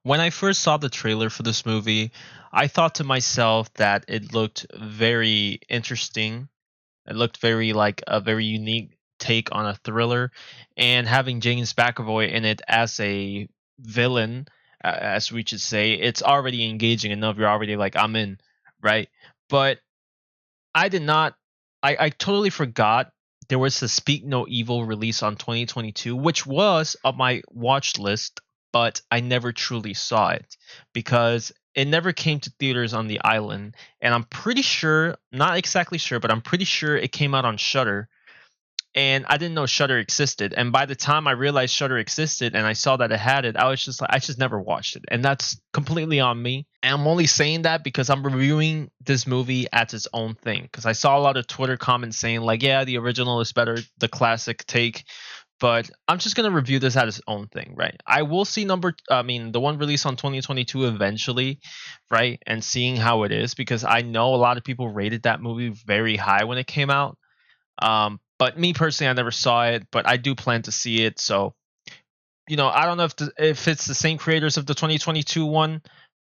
When I first saw the trailer for this movie, I thought to myself that it looked very interesting. It looked very like a very unique take on a thriller, and having James McAvoy in it as a villain, as we should say, it's already engaging enough. You're already like, I'm in, right? But I did not. I totally forgot there was a Speak No Evil release on 2022, which was on my watch list, but I never truly saw it because it never came to theaters on the island. And I'm pretty sure, not exactly sure, but I'm pretty sure it came out on Shutter, and I didn't know Shutter existed. And by the time I realized Shutter existed and I saw that it had it, I was just like, I just never watched it, and that's completely on me. And I'm only saying that because I'm reviewing this movie as its own thing. Because I saw a lot of Twitter comments saying like, yeah, the original is better, the classic take. But I'm just gonna review this as its own thing, right? I will see the one released on 2022 eventually, right? And seeing how it is because I know a lot of people rated that movie very high when it came out, but me personally, I never saw it, but I do plan to see it. So, I don't know if it's the same creators of the 2022 one,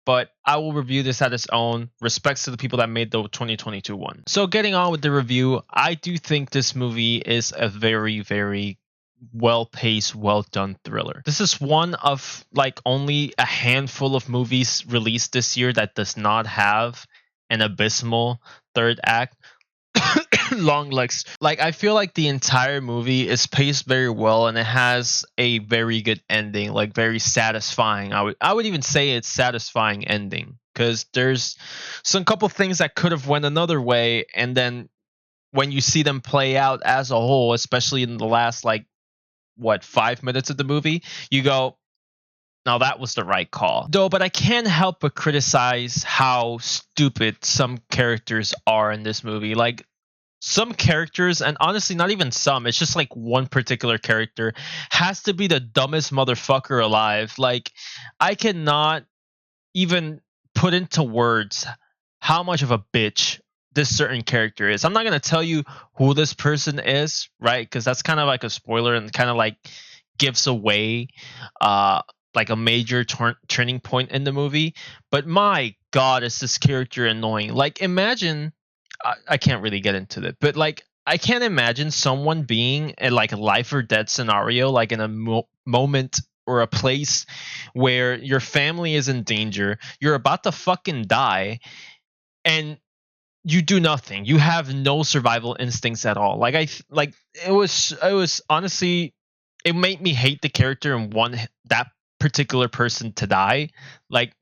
but I will review this at its own. Respects to the people that made the 2022 one. So, getting on with the review, I do think this movie is a very, very well paced, well done thriller. This is one of like only a handful of movies released this year that does not have an abysmal third act. Long legs. Like I feel like the entire movie is paced very well and it has a very good ending, like very satisfying. I would even say it's satisfying ending because there's some couple things that could have went another way, and then when you see them play out as a whole, especially in the last like 5 minutes of the movie, you go, now that was the right call. Though, but I can't help but criticize how stupid some characters are in this movie. Like some characters, and honestly not even some, it's just like one particular character has to be the dumbest motherfucker alive. Like I cannot even put into words how much of a bitch this certain character is. I'm not going to tell you who this person is, right? Because that's kind of like a spoiler and kind of like gives away uh like a major turning point in the movie. But my god, is this character annoying. Like imagine, I can't really get into it, but like I can't imagine someone being in like a life or death scenario, like in a moment or a place where your family is in danger, you're about to fucking die, and you do nothing. You have no survival instincts at all. Like like it was honestly, it made me hate the character and want that particular person to die. Like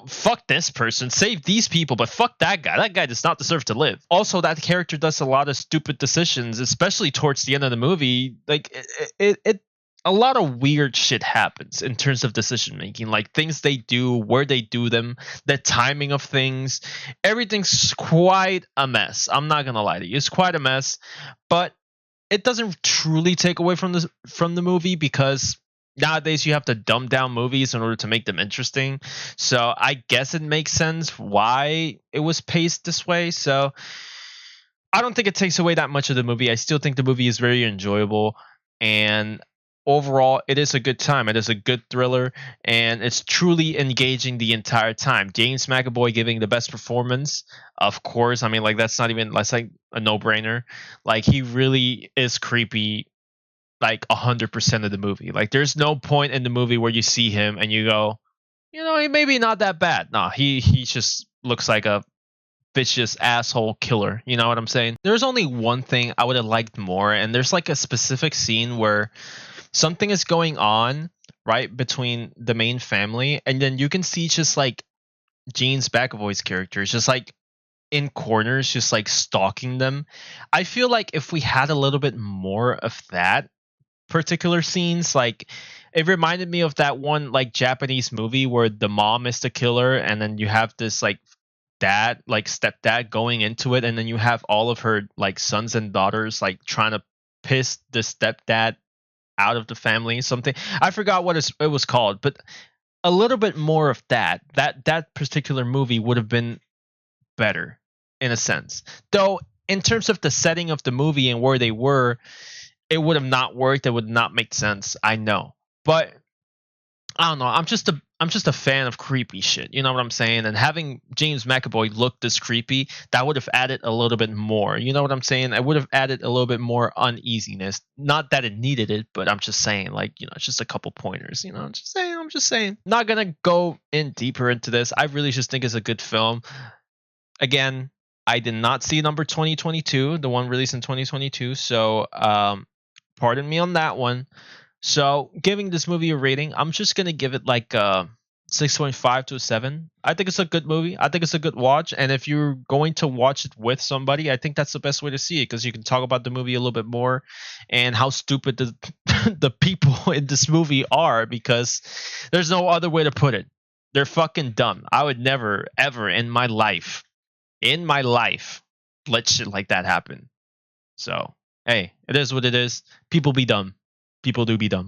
fuck this person, save these people, but fuck that guy. That guy does not deserve to live. Also, that character does a lot of stupid decisions, especially towards the end of the movie. Like it a lot of weird shit happens in terms of decision making, like things they do, where they do them, the timing of things. Everything's quite a mess. I'm not gonna lie to you, it's quite a mess, but it doesn't truly take away from the movie because nowadays you have to dumb down movies in order to make them interesting. So I guess it makes sense why it was paced this way. So I don't think it takes away that much of the movie. I still think the movie is very enjoyable, and overall it is a good time. It is a good thriller, and it's truly engaging the entire time. James McAvoy giving the best performance, of course. I mean, like that's like a no-brainer. Like he really is creepy like 100% of the movie. Like there's no point in the movie where you see him and you go, he maybe not that bad. No, he just looks like a vicious asshole killer. You know what I'm saying? There's only one thing I would have liked more, and there's like a specific scene where something is going on right between the main family, and then you can see just like James McAvoy's character is just like in corners, just like stalking them. I feel like if we had a little bit more of that particular scenes, like it reminded me of that one like Japanese movie where the mom is the killer, and then you have this like dad, like stepdad going into it, and then you have all of her like sons and daughters like trying to piss the stepdad out of the family. Something, I forgot what it was called, but a little bit more of that particular movie would have been better in a sense. Though in terms of the setting of the movie and where they were, it would have not worked. It would not make sense. I know, but I don't know. I'm just a fan of creepy shit. You know what I'm saying? And having James McAvoy look this creepy, that would have added a little bit more. You know what I'm saying? I would have added a little bit more uneasiness. Not that it needed it, but I'm just saying, like, it's just a couple pointers. I'm just saying. I'm just saying. Not gonna go in deeper into this. I really just think it's a good film. Again, I did not see number 2022, the one released in 2022. So, pardon me on that one. So, giving this movie a rating, I'm just gonna give it like a 6.5 to a 7. I think it's a good movie. I think it's a good watch, and if you're going to watch it with somebody, I think that's the best way to see it because you can talk about the movie a little bit more and how stupid the the people in this movie are because there's no other way to put it. They're fucking dumb. I would never ever in my life let shit like that happen. So, hey, it is what it is. People be dumb. People do be dumb.